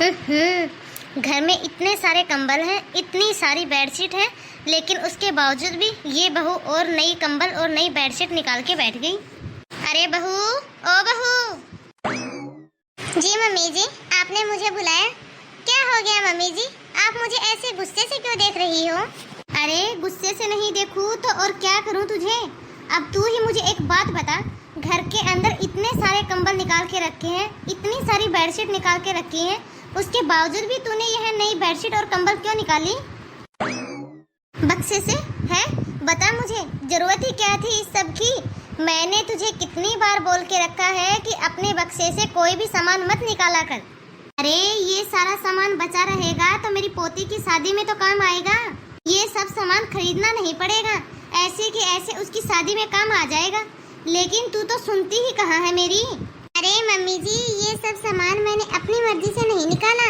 घर में इतने सारे कंबल हैं, इतनी सारी बेडशीट है, लेकिन उसके बावजूद भी ये बहू और नई कंबल और नई बेडशीट निकाल के बैठ गई। अरे बहू, ओ बहू। जी मम्मी जी, आपने मुझे बुलाया? क्या हो गया मम्मी जी, आप मुझे ऐसे गुस्से से क्यों देख रही हो? अरे गुस्से से नहीं देखूं तो और क्या करूं तुझे? अब तू ही मुझे एक बात बता, घर के अंदर इतने सारे कंबल निकाल के रखे हैं, इतनी सारी बेडशीट निकाल के रखी हैं, उसके बावजूद भी तूने यह नई बेडशीट और कंबल क्यों निकाली? बक्से से है? बता मुझे, जरूरत ही क्या थी इस सब की? मैंने तुझे कितनी बार बोल के रखा है कि अपने बक्से से कोई भी सामान मत निकाला कर। अरे ये सारा सामान बचा रहेगा तो मेरी पोती की शादी में तो काम आएगा। ये सब सामान खरीदना नहीं पड़ेगा, ऐसे कि ऐसे उसकी शादी में काम आ जाएगा। लेकिन तू तो सुनती ही कहाँ है मेरी। अरे मम्मी जी, ये सब सामान मैंने अपनी मर्जी से नहीं निकाला।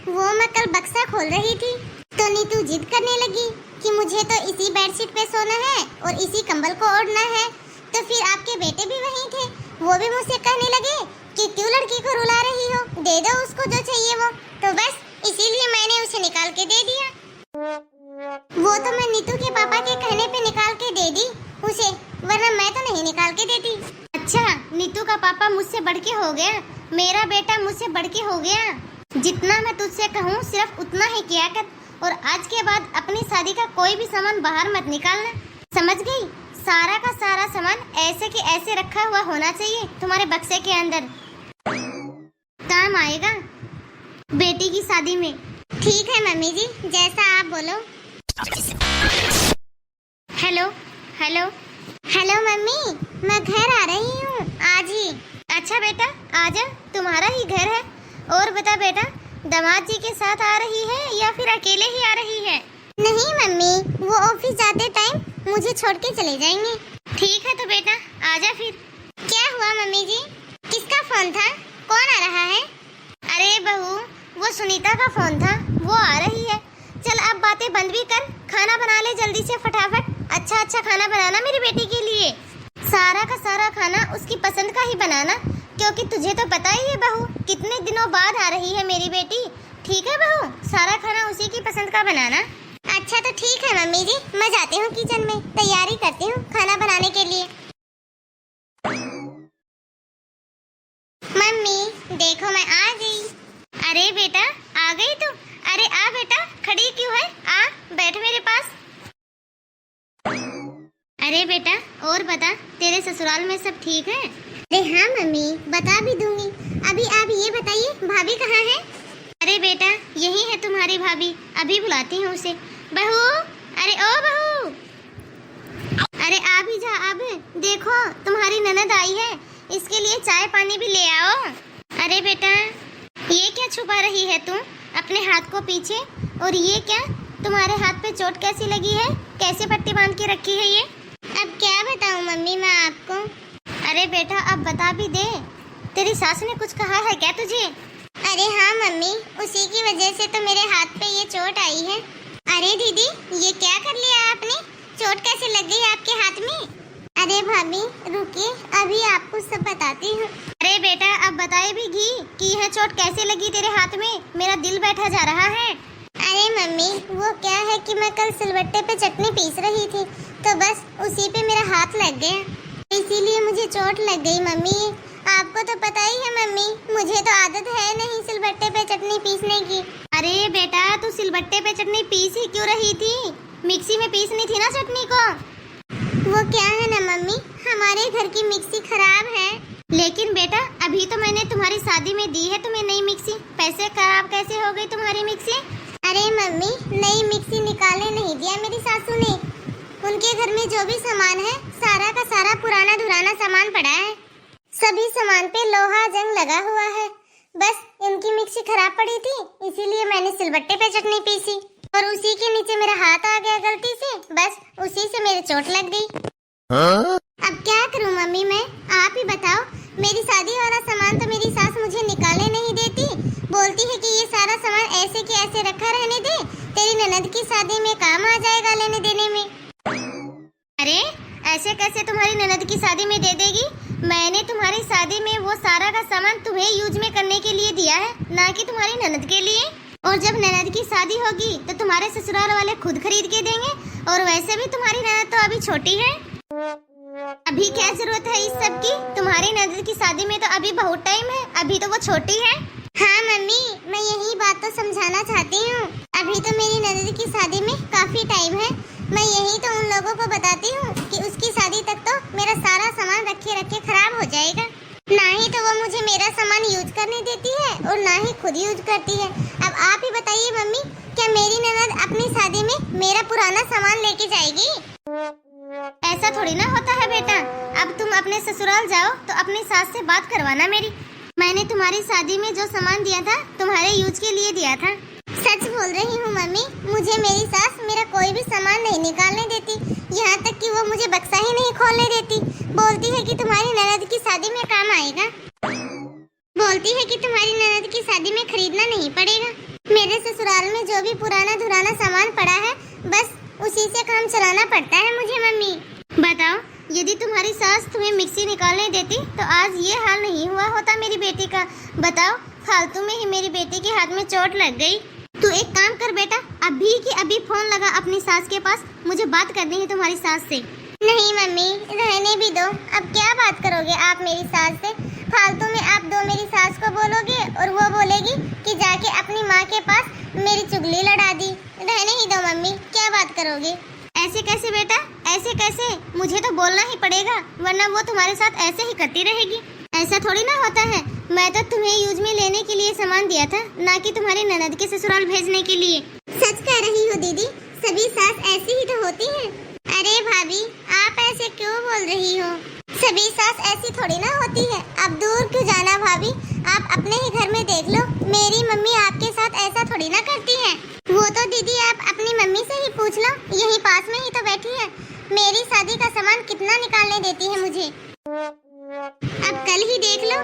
वो मैं कल बक्सा खोल रही थी तो नीतू जिद करने लगी कि मुझे तो इसी बेडशीट पे सोना है और इसी कंबल को ओढ़ना है। तो फिर आपके बेटे भी वहीं थे, वो भी मुझसे कहने लगे कि क्यों लड़की को रुला रही हो, दे दो उसको जो चाहिए वो। तो बस इसीलिए मैंने उसे निकाल के दे दिया। वो तो मैं नीतू के पापा के कहने पे निकाल के दे दी उसे, वरना मैं तो नहीं निकाल के देती। अच्छा, नीतू का पापा मुझसे बढ़ के हो गया, मेरा बेटा मुझसे बढ़ के हो गया। जितना मैं तुझसे कहूँ सिर्फ उतना ही किया कर, और आज के बाद अपनी शादी का कोई भी सामान बाहर मत निकालना, समझ गई? सारा का सारा सामान ऐसे के ऐसे रखा हुआ होना चाहिए तुम्हारे बक्से के अंदर, काम आएगा बेटी की शादी में। ठीक है मम्मी जी, जैसा आप बोलो। हेलो हेलो हेलो मम्मी, मैं घर आ रही हूँ आज ही। अच्छा बेटा, आजा, तुम्हारा ही घर है। और बता बेटा, दामाद जी के साथ आ रही है या फिर अकेले ही आ रही है? नहीं मम्मी, वो ऑफिस जाते टाइम मुझे छोड़ के चले जाएंगे। ठीक है तो बेटा, आजा फिर। क्या हुआ मम्मी जी, किसका फोन था? कौन आ रहा है? अरे बहू, वो सुनीता का फोन था, वो आ रही है। चल अब बातें बंद भी कर, खाना बना ले जल्दी से फटाफट। अच्छा अच्छा खाना बनाना मेरी बेटी के लिए, सारा का सारा खाना उसकी पसंद का ही बनाना, क्योंकि तुझे तो पता ही है बहू, कितने दिनों बाद आ रही है मेरी बेटी। ठीक है बहू, सारा खाना उसी की पसंद का बनाना। अच्छा तो ठीक है मम्मी जी, मैं जाती हूँ किचन में, तैयारी करती हूँ खाना बनाने के लिए। मम्मी देखो मैं आ गई। अरे बेटा, आ गई तू? अरे आ बेटा, खड़ी क्यों है? आ बैठ मेरे पास। अरे बेटा, और बता, तेरे ससुराल में सब ठीक है? अरे हाँ मम्मी, बता भी दूंगी। अभी आप ये बताइए, भाभी कहाँ है? अरे बेटा, यही है तुम्हारी भाभी, अभी बुलाती हूँ उसे। बहू, अरे ओ बहू, अरे आ भी जा अब। देखो तुम्हारी ननद आई है, इसके लिए चाय पानी भी ले आओ। अरे बेटा, ये क्या छुपा रही है तू अपने हाथ को पीछे? और ये क्या, तुम्हारे हाथ पे चोट कैसी लगी है? कैसे पट्टी बांध के रखी है ये? अब क्या बताऊं मम्मी मैं आपको? अरे बेटा अब बता भी दे, तेरी सास ने कुछ कहा है क्या तुझे? अरे हाँ मम्मी, उसी की वजह से तो मेरे हाथ पे ये चोट आई है। अरे दीदी, ये क्या कर लिया आपने? चोट कैसे लग गई आपके हाथ में? अरे भाभी रुकिए, अभी आपको सब बताती हूँ। अरे बेटा अब बताए भी घी कि यह चोट कैसे लगी तेरे हाथ में, मेरा दिल बैठा जा रहा है। अरे मम्मी, वो क्या है कि मैं कल सिलबट्टे पे चटनी पीस रही थी, तो बस उसी पे मेरा हाथ लग गया, इसीलिए मुझे चोट लग गई मम्मी। आपको तो पता ही है मम्मी, मुझे तो आदत है नहीं सिलबट्टे पे चटनी पीसने की। अरे बेटा, तू सिलबट्टे पे चटनी पीस ही क्यों रही थी? मिक्सी में पीसनी थी ना चटनी को। वो क्या है ना मम्मी, हमारे घर की मिक्सी खराब है। लेकिन बेटा अभी तो मैंने तुम्हारी शादी में दी है तुम्हें नई मिक्सी, पैसे खराब कैसे हो गई तुम्हारी मिक्सी? अरे मम्मी, नई मिक्सी निकालने नहीं दिया मेरी सासू ने। उनके घर में जो भी सामान है सारा का सारा पुराना धुराना सामान पड़ा है, सभी सामान पे लोहा जंग लगा हुआ है। बस उनकी मिक्सी खराब पड़ी थी, इसीलिए मैंने सिलबट्टे पे चटनी पीसी और उसी के नीचे मेरा हाथ आ गया गलती से, बस उसी से मेरे चोट लग गई। अब क्या करूं मम्मी मैं, आप ही बताओ। मेरी शादी वाला सामान तो मेरी सास मुझे निकालने नहीं देती, बोलती है कि ये सारा सामान ऐसे के ऐसे रखा रहने दे, तेरी ननद की शादी में काम आ जाएगा लेने देने में। अरे ऐसे कैसे तुम्हारी ननद की शादी में दे देगी? मैंने तुम्हारी शादी में वो सारा का सामान तुम्हें यूज में करने के लिए दिया है, ना कि तुम्हारी ननद के लिए। और जब ननद की शादी होगी तो तुम्हारे ससुराल वाले खुद खरीद के देंगे। और वैसे भी तुम्हारी ननद तो अभी छोटी है, अभी क्या जरूरत है इस सब की। तुम्हारी ननद की शादी में तो अभी बहुत टाइम है, अभी तो वो छोटी है। हाँ मम्मी, मैं यही बात तो समझाना चाहती हूँ। अभी तो मेरी ननद की शादी में काफी टाइम है। मैं यही तो उन लोगों को बताती हूँ कि उसकी शादी तक तो मेरा सारा सामान रखे रखे खराब हो जाएगा। ना ही तो वो मुझे मेरा सामान यूज करने देती है और ना ही खुद यूज करती है। अब आप ही बताइए मम्मी, क्या मेरी ननद अपनी शादी में मेरा पुराना सामान लेके जाएगी? ऐसा थोड़ी ना होता है बेटा। अब तुम अपने ससुराल जाओ तो अपनी सास से बात करवाना मेरी। मैंने तुम्हारी शादी में जो सामान दिया था तुम्हारे यूज के लिए दिया था। सच बोल रही हूँ मम्मी, मुझे मेरी सास मेरा कोई भी सामान नहीं निकालने देती। यहाँ तक कि वो मुझे बक्सा ही नहीं खोलने देती। बोलती है कि तुम्हारी ननद की शादी में काम आएगा। बोलती है कि तुम्हारी ननद की शादी में खरीदना नहीं पड़ेगा। मेरे ससुराल में जो भी पुराना धुराना सामान पड़ा है बस उसी से काम चलाना पड़ता है मुझे। मम्मी बताओ, यदि तुम्हारी सास तुम्हें मिक्सी निकालने देती तो आज ये हाल नहीं हुआ होता मेरी बेटी का। बताओ, फालतू में ही मेरी बेटी के हाथ में चोट लग गई। तू एक काम कर बेटा, अभी की अभी फोन लगा अपनी सास के पास, मुझे बात करनी है तुम्हारी सास से। नहीं मम्मी, रहने भी दो। अब क्या बात करोगे आप मेरी सास से? फालतू में आप दो मेरी सास को बोलोगे और वो बोलेगी कि जाके अपनी माँ के पास मेरी चुगली लड़ा दी। रहने ही दो मम्मी, क्या बात करोगे? ऐसे कैसे बेटा, ऐसे कैसे? मुझे तो बोलना ही पड़ेगा, वरना वो तुम्हारे साथ ऐसे ही करती रहेगी। ऐसा थोड़ी ना होता है। मैं तो तुम्हें यूज में लेने के लिए सामान दिया था, ना कि तुम्हारी ननद के ससुराल भेजने के लिए। सच कह रही हो दीदी, सभी सास ऐसी ही तो होती हैं। अरे भाभी, आप ऐसे क्यों बोल रही हो? सभी सास ऐसी थोड़ी ना होती है। अब दूर क्यों जाना भाभी, आप अपने ही घर में देख लो। मेरी मम्मी आपके साथ ऐसा थोड़ी ना करती है। वो तो दीदी आप अपनी मम्मी से ही पूछ लो, यही पास में ही तो बैठी है। मेरी शादी का सामान कितना निकालने देती है मुझे। अब कल ही देख लो,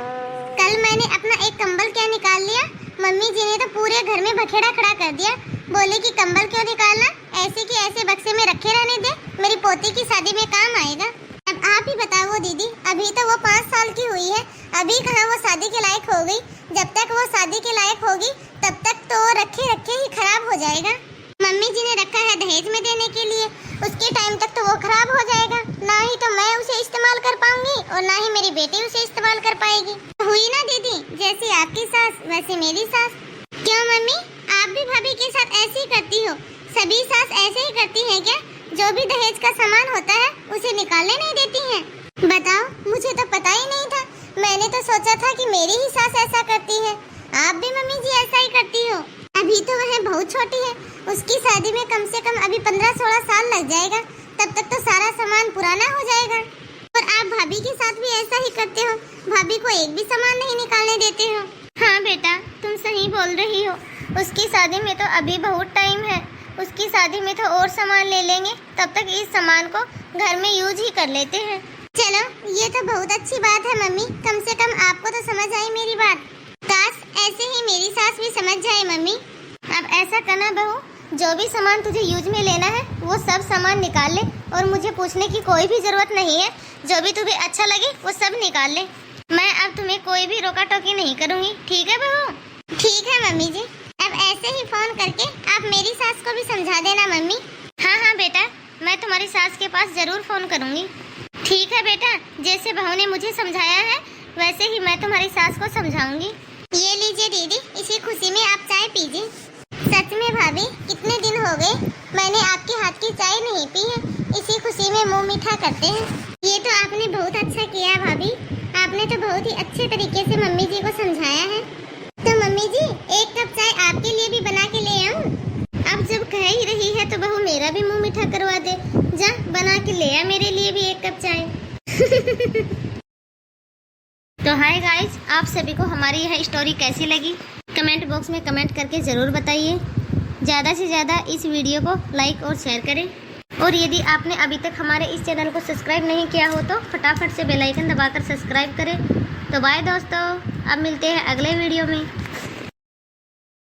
कल मैंने अपना एक कंबल क्या निकाल लिया। मम्मी जी ने तो पूरे घर में बखेड़ा खड़ा कर दिया। बोले कि कंबल क्यों निकालना, ऐसे की ऐसे बक्से में रखे रहने दे, मेरी पोती की शादी में काम आएगा। अब आप ही बताओ दीदी, अभी तो वो 5 साल की हुई है, अभी कहाँ वो शादी के लायक हो गई। जब तक वो शादी के लायक होगी तब तक तो रखे रखे ही खराब हो जाएगा। मम्मी जी ने रखा है दहेज में देने के लिए, उसके टाइम तक तो वो खराब हो जाएगा। ना ही तो मैं उसे इस्तेमाल कर पाऊंगी और ना ही मेरी बेटी उसे इस्तेमाल कर पाएगी। हुई ना दीदी, जैसी आपकी सास वैसे मेरी सास। क्यों मम्मी, आप भी भाभी के साथ ऐसे ही करती हो? सभी सास ऐसे ही करती हैं क्या? जो भी दहेज का सामान होता है उसे निकालने नहीं देती हैं। बताओ, मुझे तो पता ही नहीं था। मैंने तो सोचा था कि मेरी ही सास ऐसा करती है। आप भी मम्मी जी ऐसा ही करती हो? अभी तो वह बहुत छोटी है, उसकी शादी में कम से कम अभी 15-16 साल लग जाएगा। तब तक तो सारा सामान पुराना हो जाएगा। और आप भाभी के साथ भी ऐसा ही करते हो, भाभी को एक भी सामान नहीं निकालने देते हो। हाँ बेटा, तुम सही बोल रही हो। उसकी शादी में तो अभी बहुत टाइम है, उसकी शादी में तो और सामान ले लेंगे, तब तक इस सामान को घर में यूज ही कर लेते हैं। चलो, ये तो बहुत अच्छी बात है मम्मी, कम से कम आपको तो समझ आई मेरी बात। काश ऐसे ही मेरी सास भी समझ जाए मम्मी। अब ऐसा करना बहू, जो भी सामान तुझे यूज में लेना है वो सब सामान निकाल ले और मुझे पूछने की कोई भी जरूरत नहीं है। जो भी तुम्हें अच्छा लगे वो सब निकाल ले। मैं अब तुम्हें कोई भी रोका टोकी नहीं करूँगी, ठीक है बहू? ठीक है मम्मी जी। अब ऐसे ही फोन करके आप मेरी सास को भी समझा देना मम्मी। हाँ हाँ बेटा, मैं तुम्हारी सास के पास जरूर फोन करूँगी। ठीक है बेटा, जैसे बहू ने मुझे समझाया है वैसे ही मैं तुम्हारी सास को समझाऊंगी। ये लीजिए दीदी, इसी खुशी में आप चाय पीजिए। सच में भाभी, कितने दिन हो गए मैंने आपके हाथ की चाय नहीं पी है। इसी खुशी में मुंह मीठा करते हैं। ये तो आपने बहुत अच्छा किया भाभी, आपने तो बहुत ही अच्छे तरीके से मम्मी जी को समझाया है। तो मम्मी जी, एक कप चाय आपके लिए भी बना के ले आऊं? अब जब कह ही रही है तो बहू मेरा भी मुंह मीठा करवा दे। जा बना के ले आ मेरे लिए भी एक कप चाय। तो हाय गाइस, आप सभी को हमारी यह स्टोरी कैसी लगी कमेंट बॉक्स में कमेंट करके ज़रूर बताइए। ज़्यादा से ज़्यादा इस वीडियो को लाइक और शेयर करें। और यदि आपने अभी तक हमारे इस चैनल को सब्सक्राइब नहीं किया हो तो फटाफट से बेल आइकन दबाकर सब्सक्राइब करें। तो बाय दोस्तों, अब मिलते हैं अगले वीडियो में।